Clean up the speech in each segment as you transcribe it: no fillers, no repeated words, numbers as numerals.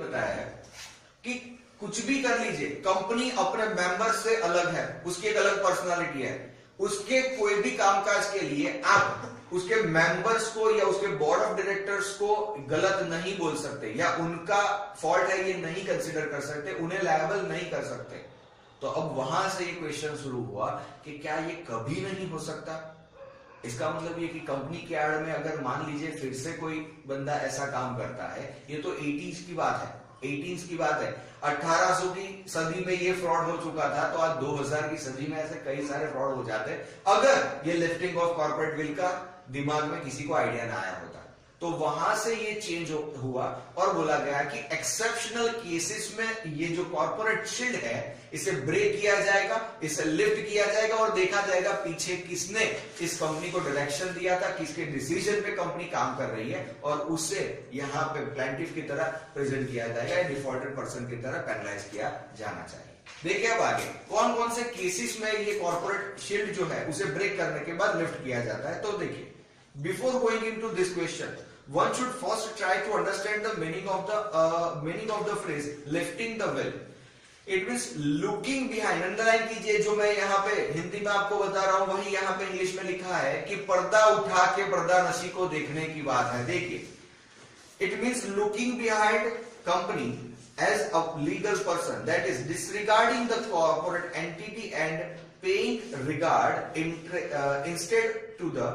बताया है कि कुछ भी कर लीजिए, कंपनी अपने मेंबर से अलग है, उसकी एक अलग पर्सनालिटी है, उसके कोई भी कामकाज के लिए आप उसके मेंबर्स को या उसके बोर्ड ऑफ डायरेक्टर्स को गलत नहीं बोल सकते, या उनका फॉल्ट है ये नहीं कंसिडर कर सकते, उन्हें लायबल नहीं कर सकते। तो अब वहां से ये क्वेश्चन शुरू हुआ कि क्या ये कभी नहीं हो सकता? इसका मतलब ये कि कंपनी के आड़ में अगर मान लीजिए फिर से कोई बंदा ऐसा काम करता है, ये तो 80s की बात है, 18 की बात है, 1800 की सदी में ये फ्रॉड हो चुका था, तो आज 2000 की सदी में ऐसे कई सारे फ्रॉड हो जाते अगर ये लिफ्टिंग ऑफ कॉर्पोरेट विल का दिमाग में किसी को आइडिया ना आया होता। तो वहां से ये चेंज हुआ और बोला गया कि एक्सेप्शनल केसेस में ये जो कॉर्पोरेट शील्ड है इसे ब्रेक किया जाएगा, इसे लिफ्ट किया जाएगा और देखा जाएगा पीछे किसने इस कंपनी को डायरेक्शन दिया था, किसके डिसीजन पे कंपनी काम कर रही है, और उसे यहां पे प्लेंटिफ की तरह प्रेजेंट किया जाएगा, डिफॉल्टेड पर्सन की तरह पेनलाइज किया जाना चाहिए। देखिए अब आगे कौन कौन से केसेस में ये कॉर्पोरेट शील्ड जो है उसे ब्रेक करने के बाद लिफ्ट किया जाता है। तो देखिए, before going into this question, one should first try to understand the meaning of the phrase lifting the veil. It means looking behind. Underline कीजिए, जो मैं यहाँ पे हिंदी में आपको बता रहा हूं वही यहाँ पे इंग्लिश में लिखा है कि पर्दा उठा के पर्दा नशी को देखने की बात है। देखिए, it means looking behind company as a legal person, that is disregarding the corporate entity and paying regard instead to the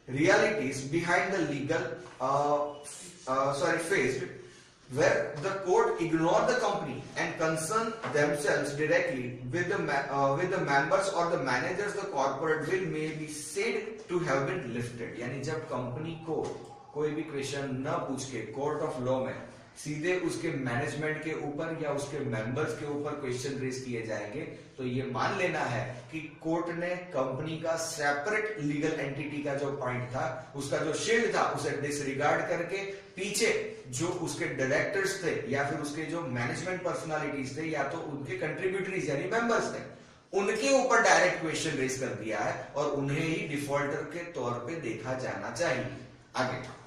realities behind the legal faced, where the court ignore the company and concern themselves directly with the members or the managers, the corporate will may be said to have been lifted. यानी जब company को कोई भी question न पूछ के court of law में सीधे उसके मैनेजमेंट के ऊपर या उसके मेंबर्स के ऊपर क्वेश्चन रेज किए जाएंगे, तो ये मान लेना है कि कोर्ट ने कंपनी का सेपरेट लीगल एंटिटी का जो पॉइंट था, उसका जो शील्ड था, उसे डिसरिगार्ड करके पीछे जो उसके डायरेक्टर्स थे या फिर उसके जो मैनेजमेंट पर्सनालिटीज थे या तो उनके कंट्रीब्यूटरीज यानी मेंबर्स थे, उनके ऊपर डायरेक्ट क्वेश्चन रेज कर दिया है और उन्हें ही डिफॉल्टर के तौर पे देखा जाना चाहिए। आगे,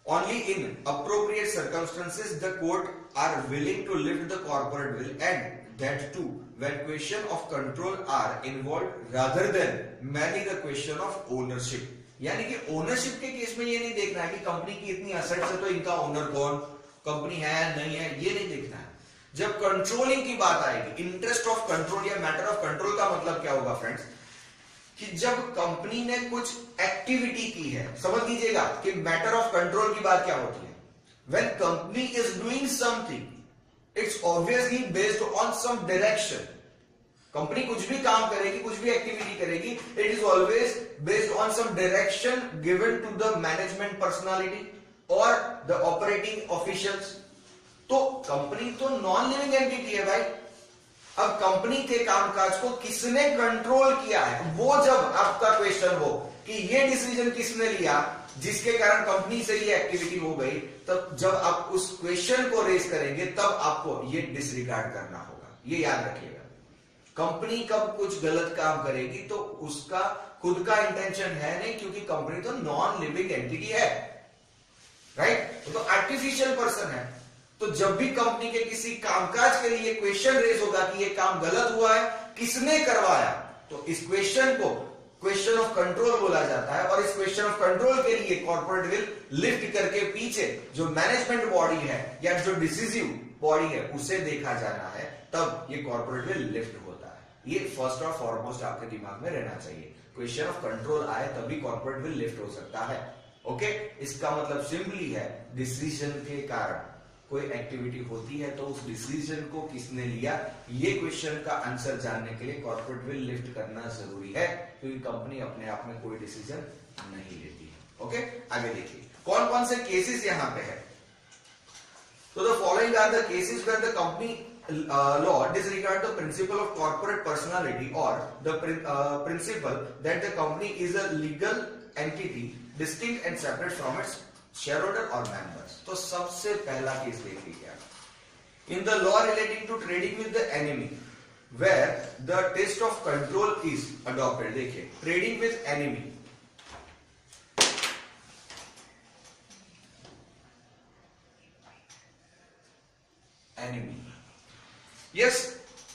only in appropriate circumstances the court are willing to lift the corporate will, and that too when question of control are involved rather than merely the question of ownership. यानी कि ओनरशिप के केस में ये नहीं देखना है कि company की इतनी असेट्स है तो इनका ओनर कौन, कंपनी है नहीं है, ये नहीं देखना है। जब कंट्रोलिंग की बात आएगी, इंटरेस्ट ऑफ कंट्रोल या मैटर ऑफ कंट्रोल का मतलब क्या होगा फ्रेंड्स, कि जब कंपनी ने कुछ एक्टिविटी की है, समझ लीजिएगा कि मैटर ऑफ कंट्रोल की बात क्या होती है। When company is doing something, it's obviously based on some direction. Company कुछ भी काम करेगी, कुछ भी एक्टिविटी करेगी, it is always based on some direction given to the management personality और द ऑपरेटिंग ऑफिशियल्स। तो कंपनी तो नॉन लिविंग एंटिटी है भाई। अब कंपनी के कामकाज को किसने कंट्रोल किया है, वो जब आपका क्वेश्चन हो कि ये डिसीजन किसने लिया जिसके कारण कंपनी से ये एक्टिविटी हो गई, तब जब आप उस क्वेश्चन को रेज करेंगे तब आपको ये डिसरिगार्ड करना होगा। ये याद रखिएगा, कंपनी कब कुछ गलत काम करेगी तो उसका खुद का इंटेंशन है नहीं, क्योंकि कंपनी तो नॉन लिविंग एंटिटी है, राइट, तो आर्टिफिशियल पर्सन है। तो जब भी कंपनी के किसी कामकाज के लिए क्वेश्चन रेज होगा कि ये काम गलत हुआ है, किसने करवाया, तो इस क्वेश्चन को क्वेश्चन ऑफ कंट्रोल बोला जाता है। और इस क्वेश्चन ऑफ कंट्रोल के लिए कॉर्पोरेट विल लिफ्ट करके पीछे जो मैनेजमेंट बॉडी है या जो डिसिसिव बॉडी है उसे देखा जाना है, तब ये कॉर्पोरेट विल लिफ्ट होता है। ये फर्स्ट और फॉरमोस्ट आपके दिमाग में रहना चाहिए। क्वेश्चन ऑफ कंट्रोल आए तभी कॉर्पोरेट विल लिफ्ट हो सकता है। ओके, इसका मतलब सिंपली है डिसीजन के कारण कोई एक्टिविटी होती है तो उस डिसीजन को किसने लिया, ये क्वेश्चन का आंसर जानने के लिए कॉर्पोरेट विल लिफ्ट करना जरूरी है, क्योंकि कंपनी अपने आप में कोई डिसीजन नहीं लेती है। ओके, आगे देखिए कौन कौन से केसेस यहां पे है। तो the following are the cases where the company law disregard the principle of corporate personality or the principle that the company is a legal entity distinct and separate from its shareholder or members। तो सबसे पहला case देख लीजिए आप, in the law relating to trading with the enemy where the test of control is adopted. देखिए, trading with enemy, enemy. Yes,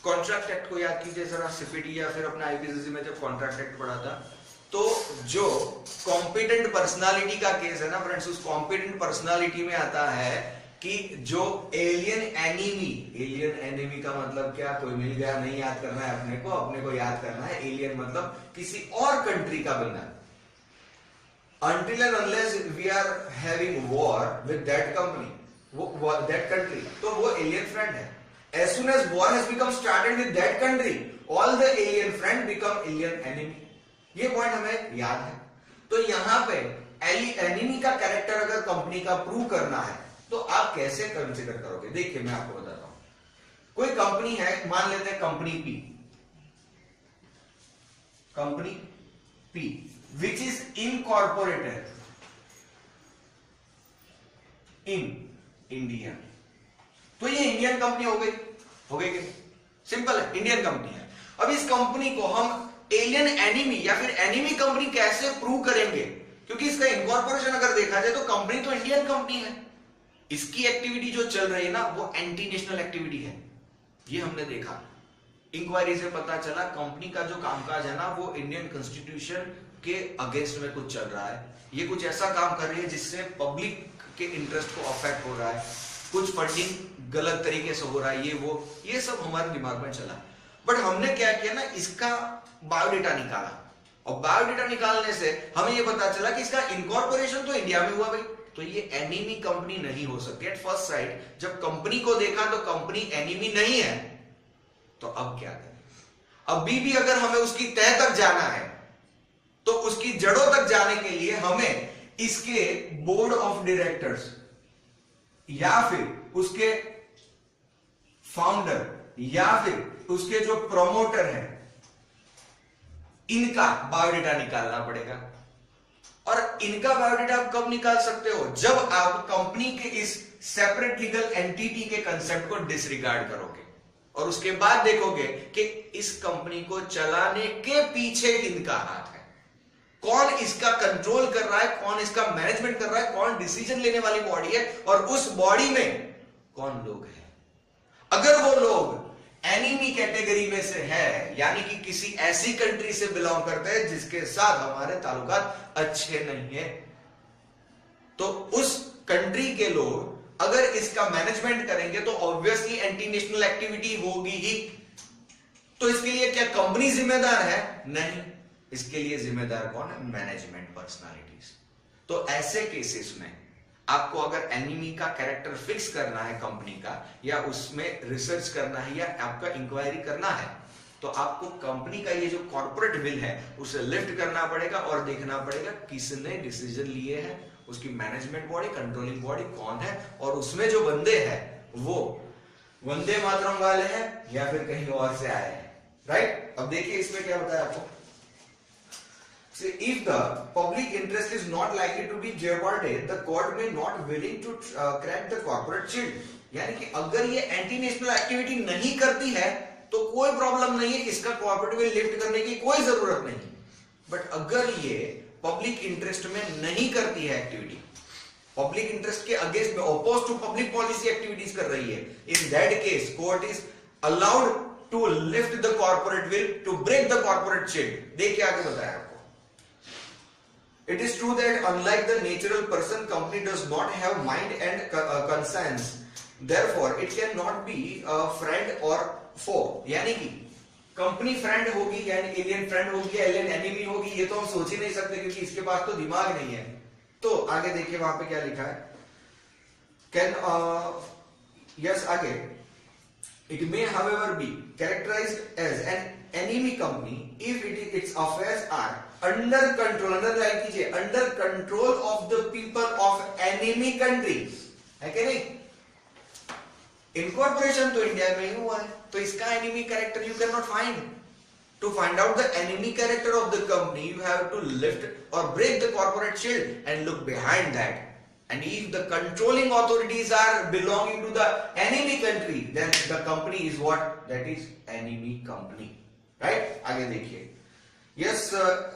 contract act को याद कीजिए जरा, सीपीटी या फिर अपना आईपीसीसी में जब कॉन्ट्रैक्ट एक्ट पढ़ा था, तो जो कॉम्पिटेंट पर्सनालिटी का केस है ना फ्रेंड्स, उस कॉम्पिटेंट पर्सनालिटी में आता है कि जो एलियन एनिमी का मतलब क्या, कोई मिल गया, नहीं याद करना है अपने को याद करना है, एलियन मतलब किसी और कंट्री का बंदा। Until and unless we are having war with that company, that country, तो वो alien friend है. As soon as war has become started with that country, all the alien friend become alien enemy. ये point हमें याद है. तो यहाँ पे एनिमी का कैरेक्टर अगर कंपनी का प्रूव करना है तो आप कैसे कंसिडर करोगे? देखिए मैं आपको बताता हूं. कोई कंपनी है, मान लेते हैं company P, which is incorporated in India. तो ये इंडियन कंपनी हो गई कि सिंपल है, इंडियन कंपनी है. अब इस कंपनी को हम एलियन एनिमी या फिर एनिमी कंपनी कैसे प्रूव करेंगे? क्योंकि इसका इनकॉर्पोरेशन अगर देखा जाए तो कंपनी तो इंडियन कंपनी है, इसकी एक्टिविटी जो चल रही है ना वो एंटी नेशनल एक्टिविटी है. ये हमने देखा, इंक्वायरी से पता चला कंपनी का जो कामकाज है ना वो इंडियन कॉन्स्टिट्यूशन के अगेंस्ट में कुछ चल रहा है. ये कुछ ऐसा काम कर रही है जिससे पब्लिक के इंटरेस्ट को अफेक्ट हो रहा है, कुछ फंडिंग गलत तरीके से हो रहा है, ये सब हमारे दिमाग में चला. बट हमने क्या किया ना, इसका बायोडेटा निकाला, और बायोडेटा निकालने से हमें ये पता चला कि इसका इनकॉर्पोरेशन तो इंडिया में हुआ भाई, तो ये एनिमी कंपनी नहीं हो सकती. एट फर्स्ट साइट जब कंपनी को देखा तो कंपनी एनिमी नहीं है. तो अब क्या करें? अभी भी अगर हमें उसकी तह तक जाना है तो उसकी जड़ों तक जाने के लिए हमें इसके बोर्ड ऑफ डायरेक्टर्स या फिर उसके फाउंडर या फिर उसके जो प्रमोटर हैं इनका बायोडेटा निकालना पड़ेगा. और इनका बायोडेटा आप कब निकाल सकते हो? जब आप कंपनी के इस सेपरेट लीगल एंटिटी के कंसेप्ट को डिसरिगार्ड करोगे और उसके बाद देखोगे कि इस कंपनी को चलाने के पीछे इनका हाथ है, कौन इसका कंट्रोल कर रहा है, कौन इसका मैनेजमेंट कर रहा है, कौन डिसीजन लेने वाली बॉडी है और उस बॉडी में कौन लोग हैं. अगर वो लोग एनिमी कैटेगरी में से है, यानी कि किसी ऐसी कंट्री से बिलोंग करते हैं जिसके साथ हमारे ताल्लुकात अच्छे नहीं है, तो उस कंट्री के लोग अगर इसका मैनेजमेंट करेंगे तो ऑब्वियसली एंटी नेशनल एक्टिविटी होगी ही. तो इसके लिए क्या कंपनी जिम्मेदार है? नहीं, इसके लिए जिम्मेदार कौन है? Management personalities. तो ऐसे केसेस में आपको अगर एनिमी का कैरेक्टर फिक्स करना है कंपनी का, या उसमें रिसर्च करना है या आपका इंक्वायरी करना है, तो आपको कंपनी का ये जो कॉर्पोरेट विल है उसे लिफ्ट करना पड़ेगा और देखना पड़ेगा किसने डिसीजन लिए हैं, उसकी मैनेजमेंट बॉडी, कंट्रोलिंग बॉडी कौन है, और उसमें जो बंदे हैं वो वंदे मातरम वाले हैं या फिर कहीं और से आए हैं. राइट? अब देखिए इसमें क्या बताया आपको. If the public interest is not likely to be jeopardized, the court may not willing to crack the corporate shield. यानी कि अगर ये एंटी नेशनल एक्टिविटी नहीं करती है तो कोई प्रॉब्लम नहीं है, इसका कॉर्पोरेट विल लिफ्ट करने की कोई जरूरत नहीं. बट अगर ये पब्लिक इंटरेस्ट में नहीं करती है एक्टिविटी, पब्लिक इंटरेस्ट के अगेंस्ट में, oppose to public policy activities कर रही है, in that case court is allowed to lift the corporate veil, to break the corporate shield. देखिए आगे बताया आपको. It is true that unlike the natural person, company does not have mind and conscience. Therefore, it cannot be a friend or foe. यानी कि company friend होगी यानी alien friend होगी या एलियन एनिमी होगी, ये तो हम सोच ही नहीं सकते क्योंकि इसके पास तो दिमाग नहीं है. तो आगे देखिए वहां पे क्या लिखा है. Yes, आगे. It may, however, be characterized as an enemy company if its affairs are under control, underline कीजिए, under control of the people of enemy country. है कि नहीं? इनकॉर्पोरेशन तो इंडिया में ही हुआ है, तो इसका enemy character you can not find. To find out the enemy character of the company, you have to lift or break the corporate shield and look behind that. And if the controlling authorities are belonging to the enemy country, then the company is what? That is enemy company. Right? आगे देखिए. Yes,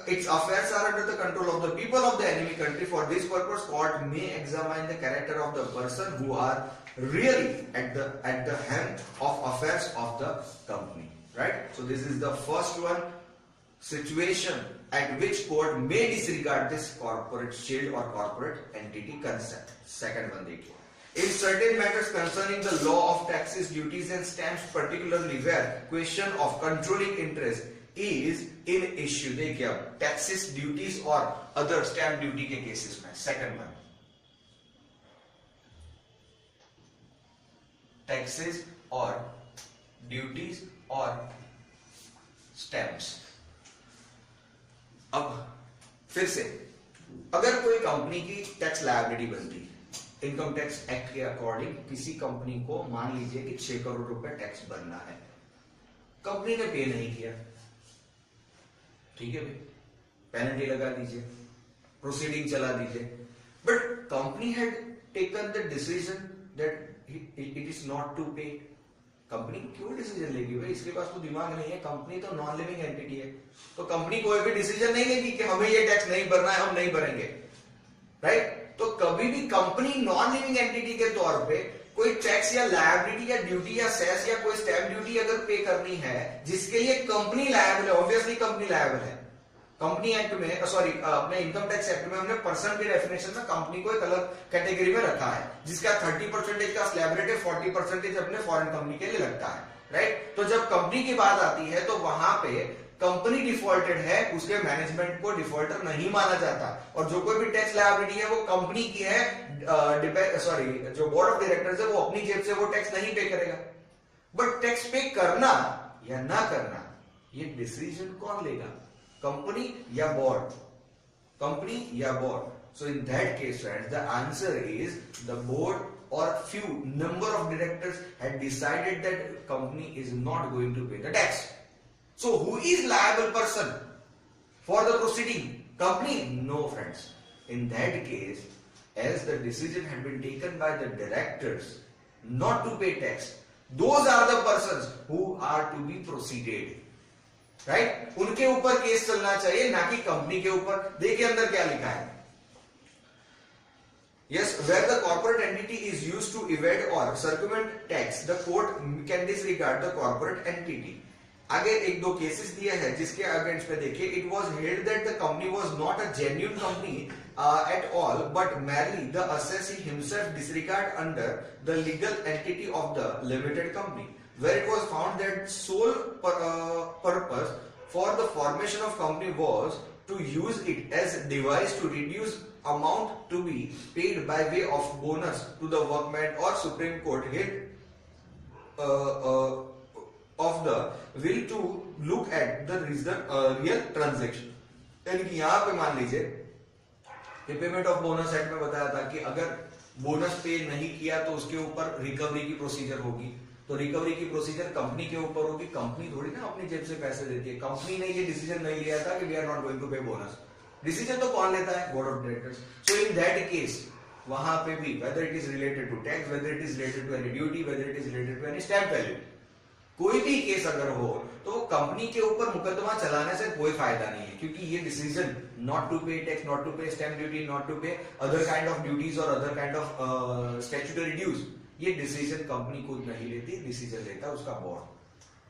its affairs are under the control of the people of the enemy country. For this purpose, court may examine the character of the person who are really at the helm of affairs of the company, right? So this is the first one, situation at which court may disregard this corporate shield or corporate entity concept. Second one देखिए, in certain matters concerning the law of taxes, duties and stamps, particularly where question of controlling interest is in issue. देखिए अब taxes, duties और other stamp duty के cases में, second one, taxes और duties और stamps. अब फिर से अगर कोई कंपनी की टैक्स लायबिलिटी बनती है इनकम टैक्स एक्ट के अकॉर्डिंग, किसी कंपनी को मान लीजिए कि 6 करोड़ रुपए टैक्स भरना है, कंपनी ने पे नहीं किया, ठीक है भाई, पेनल्टी लगा दीजिए, प्रोसीडिंग चला दीजिए, but company had taken the decision that it is not to pay. Company क्यों डिसीजन लेगी भाई, इसके पास तो दिमाग नहीं है, कंपनी तो नॉन लिविंग एंटिटी है, तो कंपनी कोई भी डिसीजन नहीं लेगी कि हमें ये टैक्स नहीं भरना है, हम नहीं भरेंगे, राइट? तो कभी भी कंपनी नॉन लिविंग एंटिटी के तौर पे कोई टैक्स या लायबिलिटी या ड्यूटी या सेस या कोई स्टैम्प ड्यूटी अगर पे करनी है जिसके लिए कंपनी लायबल है, ऑब्वियसली कंपनी लायबल है. कंपनी एक्ट में, सॉरी अपने इनकम टैक्स एक्ट में हमने पर्सन के डेफिनेशन में कंपनी को एक अलग कैटेगरी में रखा है, जिसका 30% का स्लैब रेट है, 40% अपने फॉरेन कंपनी के लिए लगता है, राइट? तो जब कंपनी की बात आती है तो वहां पे कंपनी डिफॉल्टेड है, उसके मैनेजमेंट को डिफॉल्टर नहीं माना जाता, और जो कोई भी टैक्स लायबिलिटी है वो कंपनी की है, सॉरी जो बोर्ड ऑफ डायरेक्टर्स है वो अपनी जेब से वो टैक्स नहीं पे करेगा. बट टैक्स पे करना या ना करना ये डिसीजन कौन लेगा, कंपनी या बोर्ड? कंपनी या board? So in that case, friends, the answer is the board or few number of directors had decided that company is not going to pay the tax. So who is liable person for the proceeding? Company? No, friends. In that case, as the decision had been taken by the directors not to pay tax, those are the persons who are to be proceeded. Right? उनके ऊपर case चलना चाहिए, ना कि company के ऊपर. देखिए अंदर क्या लिखा है. Yes, where the corporate entity is used to evade or circumvent tax, the court can disregard the corporate entity. आगे एक दो केसेस दिए हैं जिसके अगेंस्ट पे देखिए, it was held that the company was not a genuine company at all, but merely the assessee himself disregard under the legal entity of the limited company, where it was found that sole purpose for the formation of company was to use it as device to reduce amount to be paid by way of bonus to the workmen, or Supreme Court held of the will to look at the real transaction. यानी कि यहाँ पे मान लीजिए कि payment of bonus act में बताया था कि अगर बोनस पे नहीं किया तो उसके ऊपर रिकवरी की प्रोसीजर होगी, तो रिकवरी की प्रोसीजर कंपनी के ऊपर होगी. कंपनी थोड़ी ना अपनी जेब से पैसे देती है, कंपनी ने ये डिसीजन नहीं लिया था कि we are not going to pay bonus. Decision तो कौन लेता है? Board of directors. So in that case वहां पे भी whether it is related to tax, whether it is related to any duty, whether it is related to any stamp value, कोई भी case अगर हो तो कंपनी के ऊपर मुकदमा चलाने से कोई फायदा नहीं है, क्योंकि ये decision not to pay tax, not to pay stamp duty, not to pay other kind of duties और other kind of statutory dues, ये डिसीजन कंपनी खुद नहीं लेती, डिसीजन लेता है उसका बोर्ड.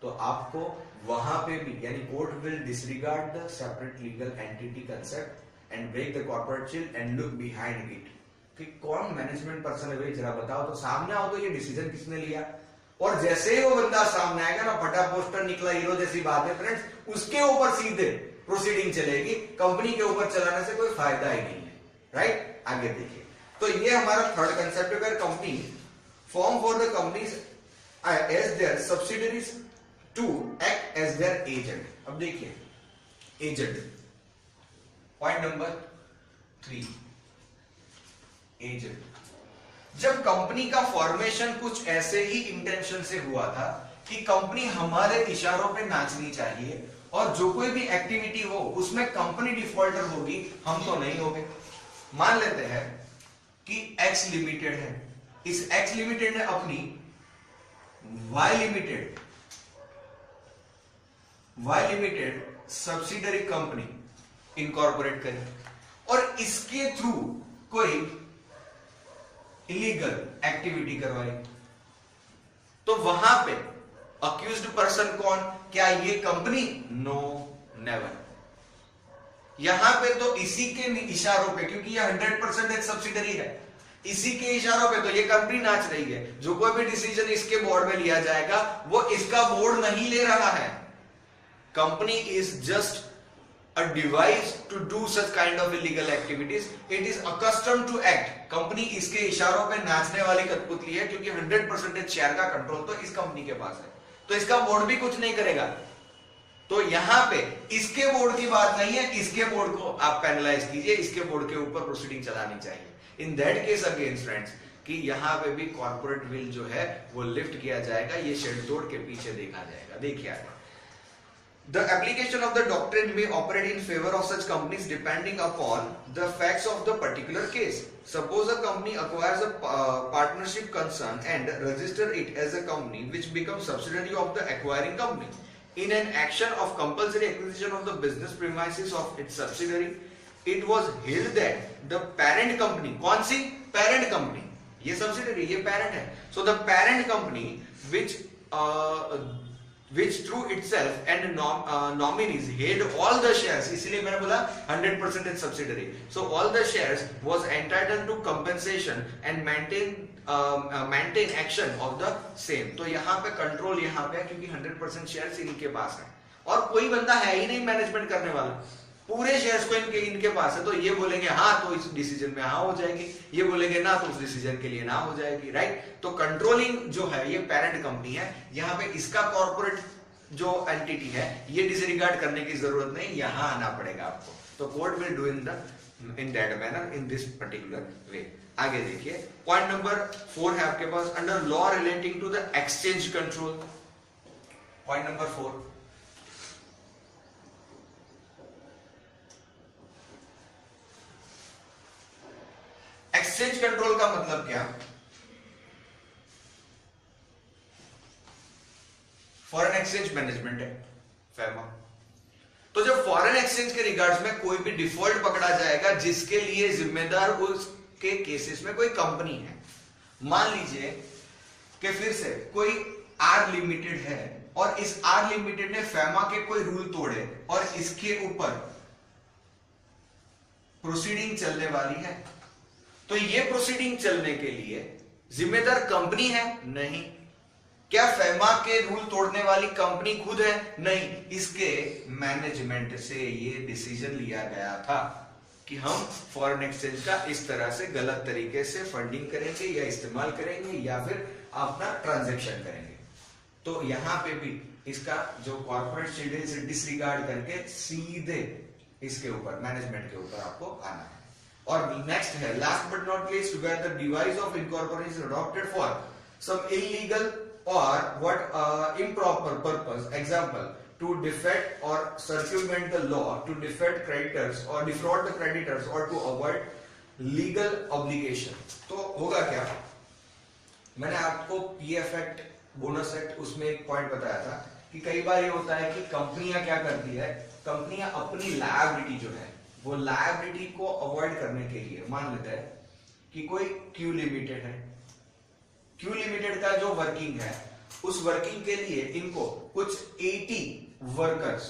तो आपको वहां पे भी, यानी court will disregard the separate legal entity concept and break the corporate shield and look behind it, कि कौन मैनेजमेंट पर्सन है भाई, जरा बताओ तो, सामने आओ तो ये डिसीजन किसने लिया. और जैसे ही वो बंदा सामने आएगा ना, फटा पोस्टर निकला हीरो जैसी बात है फ्रेंड्स, उसके ऊपर सीधे प्रोसीडिंग चलेगी, कंपनी के ऊपर चलाने से कोई फायदा ही नहीं है, राइट? आगे देखिए, तो ये हमारा थर्ड कंसेप्ट है, where company form for the companies as their subsidiaries to act as their agent. अब देखिए एजेंट, पॉइंट नंबर 3, एजेंट. जब कंपनी का फॉर्मेशन कुछ ऐसे ही इंटेंशन से हुआ था कि कंपनी हमारे इशारों पे नाचनी चाहिए और जो कोई भी एक्टिविटी हो उसमें कंपनी डिफॉल्टर होगी, हम तो नहीं होंगे. मान लेते हैं कि एक्स लिमिटेड है, इस एक्स लिमिटेड ने अपनी Y limited subsidiary company incorporate करी और इसके थ्रू कोई इलीगल एक्टिविटी करवाई, तो वहां पे अक्यूज्ड पर्सन कौन? क्या ये कंपनी? No, never. यहां पे तो इसी के इशारों पे, क्योंकि ये 100% एक सब्सिडरी है, इसी के इशारों पे तो ये कंपनी नाच रही है। जो कोई भी डिसीजन इसके बोर्ड में लिया जाएगा वो इसका बोर्ड नहीं ले रहा है। Company is just a device to do such kind of illegal activities. It is accustomed to act. Company इसके इशारों पे नाचने वाली कठपुतली है, क्योंकि 100% शेयर का कंट्रोल तो इस कंपनी के पास है, तो इसका बोर्ड भी कुछ नहीं करेगा। तो यहां पे इसके बोर्ड की बात नहीं है, इसके बोर्ड को आप पेनलाइज कीजिए, इसके बोर्ड के ऊपर प्रोसीडिंग चलानी चाहिए। इन दैट केस अगेन फ्रेंड्स, कि यहां पे भी कॉर्पोरेट विल जो है वो लिफ्ट किया जाएगा, ये शेड तोड़ के पीछे देखा जाएगा। देखिए आगे, the application of the doctrine may operate in favor of such companies depending upon the facts of the particular case. Suppose a company acquires a partnership concern and register it as a company which becomes subsidiary of the acquiring company. In an action of compulsory acquisition of the business premises of its subsidiary, it was held that the parent company, कौन सी? parent company, ये subsidiary, ये parent है, so the parent company which through itself and nominees held all the shares, इसलिए मैंने बोला 100% in subsidiary, so all the shares was entitled to compensation and maintain action of the same. तो यहाँ पे control यहाँ पे है, क्योंकि 100% शेयर्स इनके पास है और कोई बंदा है ही नहीं मैनेजमेंट करने वाला, पूरे शेयर्स को इनके पास है। तो ये बोलेंगे हाँ तो इस डिसीजन में हाँ हो जाएगी, ये बोलेंगे ना तो उस डिसीजन के लिए ना हो जाएगी, राइट। तो कंट्रोलिंग जो है ये पेरेंट कंपनी है, यहाँ पे इसका कॉर्पोरेट जो एंटिटी है ये डिसरिगार्ड करने की जरूरत नहीं, यहां आना पड़ेगा आपको। तो court will do in that manner, in this particular way. आगे देखिए, पॉइंट नंबर 4 है आपके पास, under law relating to the exchange control. Point number 4, exchange control का मतलब क्या? फॉरेन एक्सचेंज मैनेजमेंट है फैमा। तो जब फॉरेन एक्सचेंज के रिगार्ड्स में कोई भी डिफॉल्ट पकड़ा जाएगा जिसके लिए जिम्मेदार उसके केसेस में कोई कंपनी है, मान लीजिए कि फिर से कोई आर लिमिटेड है और इस आर लिमिटेड ने फैमा के कोई रूल तोड़े और इसके ऊपर प्रोसीडिंग चलने वाली है, तो ये प्रोसीडिंग चलने के लिए जिम्मेदार कंपनी है? नहीं। क्या फैमा के रूल तोड़ने वाली कंपनी खुद है? नहीं। इसके मैनेजमेंट से ये डिसीजन लिया गया था कि हम फॉरेन एक्सचेंज का इस तरह से गलत तरीके से फंडिंग करेंगे या इस्तेमाल करेंगे या फिर अपना ट्रांजैक्शन करेंगे। तो यहां पे भी इसका जो कॉर्पोरेट शेड्यूल से डिसरिगार्ड करके सीधे इसके ऊपर मैनेजमेंट के ऊपर आपको आना है। और नेक्स्ट है, last but not least, where the device of incorporation is adopted for some illegal or what improper purpose, example to defect or circumvent the law, to defraud creditors or defraud the creditors or to avoid legal obligation। तो होगा क्या? मैंने आपको PF act, bonus act, उसमें एक point बताया था कि कई बार ये होता है कि कंपनियां क्या करती है, कंपनियां अपनी लायबिलिटी जो है वो लायबिलिटी को अवॉइड करने के लिए, मान लेते हैं कि कोई क्यू लिमिटेड है, क्यू लिमिटेड का जो वर्किंग है उस वर्किंग के लिए इनको कुछ 80 वर्कर्स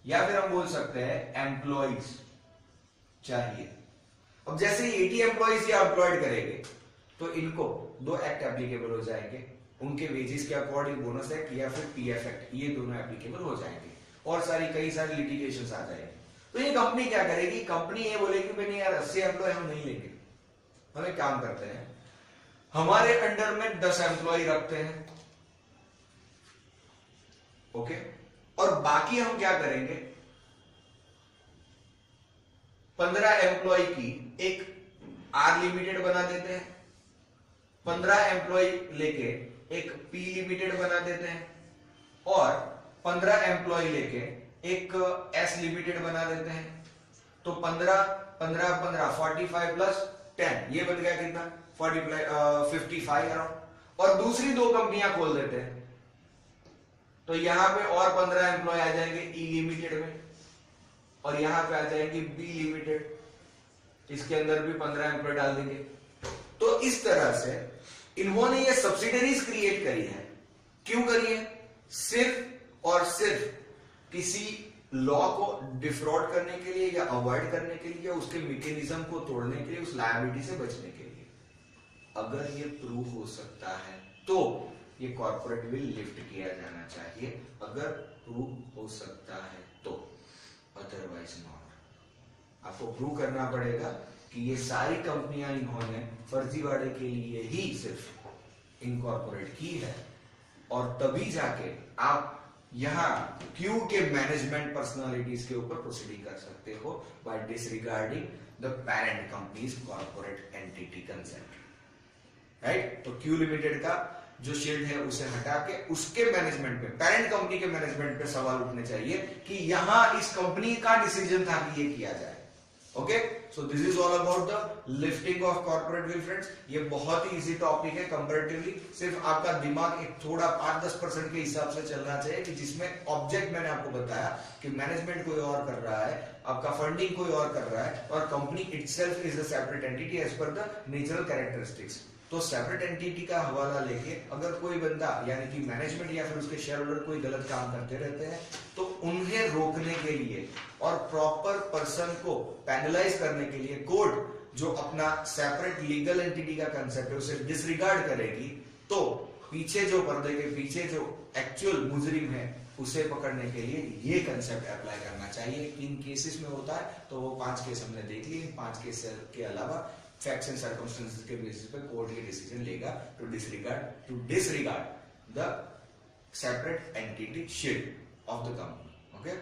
या फिर हम बोल सकते हैं एम्प्लॉइज चाहिए। अब जैसे ही 80 एम्प्लॉइज या एम्प्लॉयड करेंगे तो इनको 2 एक्ट एप्लीकेबल हो जाएंगे, उनके वेजेस के अकॉर्डिंग बोनस एक्ट या फिर पीएफ एक्ट, ये दोनों एप्लीकेबल हो जाएंगे और कई सारी लिटिगेशंस आ जाएंगे। तो ये कंपनी क्या करेगी? कंपनी ये बोलेगी भाई यार 80 एम्प्लॉय हम नहीं लेंगे, हम एक काम करते हैं, हमारे अंडर में 10 एम्प्लॉय रखते हैं, ओके, और बाकी हम क्या करेंगे, 15 एम्प्लॉय की एक आर लिमिटेड बना देते हैं, 15 एम्प्लॉय लेके एक पी लिमिटेड बना देते हैं और 15 एम्प्लॉय लेके एक एस लिमिटेड बना देते हैं। तो 15 15 15 45 प्लस 10, ये बन गया कितना? 55 अराउंड। और दूसरी 2 कंपनियां खोल देते हैं, तो यहां पे और 15 एम्प्लॉय आ जाएंगे ई लिमिटेड में और यहां पे आ जाएंगे बी लिमिटेड, इसके अंदर भी 15 एम्प्लॉय डाल देंगे। तो इस तरह से इन्होंने ये सब्सिडरीज क्रिएट करी है। क्यों करी है? सिर्फ और सिर्फ किसी लॉ को डिफ्रॉड करने के लिए या अवॉइड करने के लिए या उसके मैकेनिज्म को तोड़ने के लिए, उस लायबिलिटी से बचने के लिए। अगर ये प्रूव हो सकता है तो ये कॉर्पोरेट विल लिफ्ट किया जाना चाहिए, अगर प्रूव हो सकता है तो, अदरवाइज नॉट। आपको प्रूव करना पड़ेगा कि ये सारी कंपनियां इन्होंने फर्जीवाड़े के लिए ही सिर्फ इनकॉर्पोरेट की है, और तभी जाके आप यहां क्यू के मैनेजमेंट पर्सनालिटीज के ऊपर प्रोसीडिंग कर सकते हो by disregarding the parent companies corporate entity concept, right. तो क्यू लिमिटेड का जो शील्ड है उसे हटा के उसके मैनेजमेंट पे, पेरेंट कंपनी के मैनेजमेंट पे सवाल उठने चाहिए कि यहां इस कंपनी का डिसीजन था कि ये किया जाए। Okay, so this is all about the lifting of corporate will friends. ये बहुत ही इजी टॉपिक है कंपैरेटिवली। सिर्फ आपका दिमाग एक थोड़ा 5-10% के हिसाब से चलना चाहिए कि जिसमें ऑब्जेक्ट मैंने आपको बताया कि मैनेजमेंट कोई और कर रहा है, आपका फंडिंग कोई और कर रहा है, और company itself is a separate entity as per the natural characteristics. तो सेपरेट एंटिटी का हवाला लेके अगर कोई बंदा यानी कि मैनेजमेंट या फिर उसके शेयर होल्डर कोई गलत काम करते रहते हैं तो उन्हें रोकने के लिए और प्रॉपर पर्सन को पेनलाइज करने के लिए कोर्ट जो अपना सेपरेट लीगल एंटिटी का कंसेप्ट है उसे डिसरिगार्ड करेगी, तो पीछे जो पर्दे के पीछे जो एक्चुअल मुजरिम है उसे पकड़ने के लिए ये कंसेप्ट अप्लाई करना चाहिए। किन केसेस में होता है तो वो 5 केस हमने देख लिए। 5 केस के अलावा फैक्ट्स एंड सर्कमस्टेंसेस के बेसिस पे कोर्ट ये डिसीजन लेगा to disregard the separate entity shield of the company. Okay.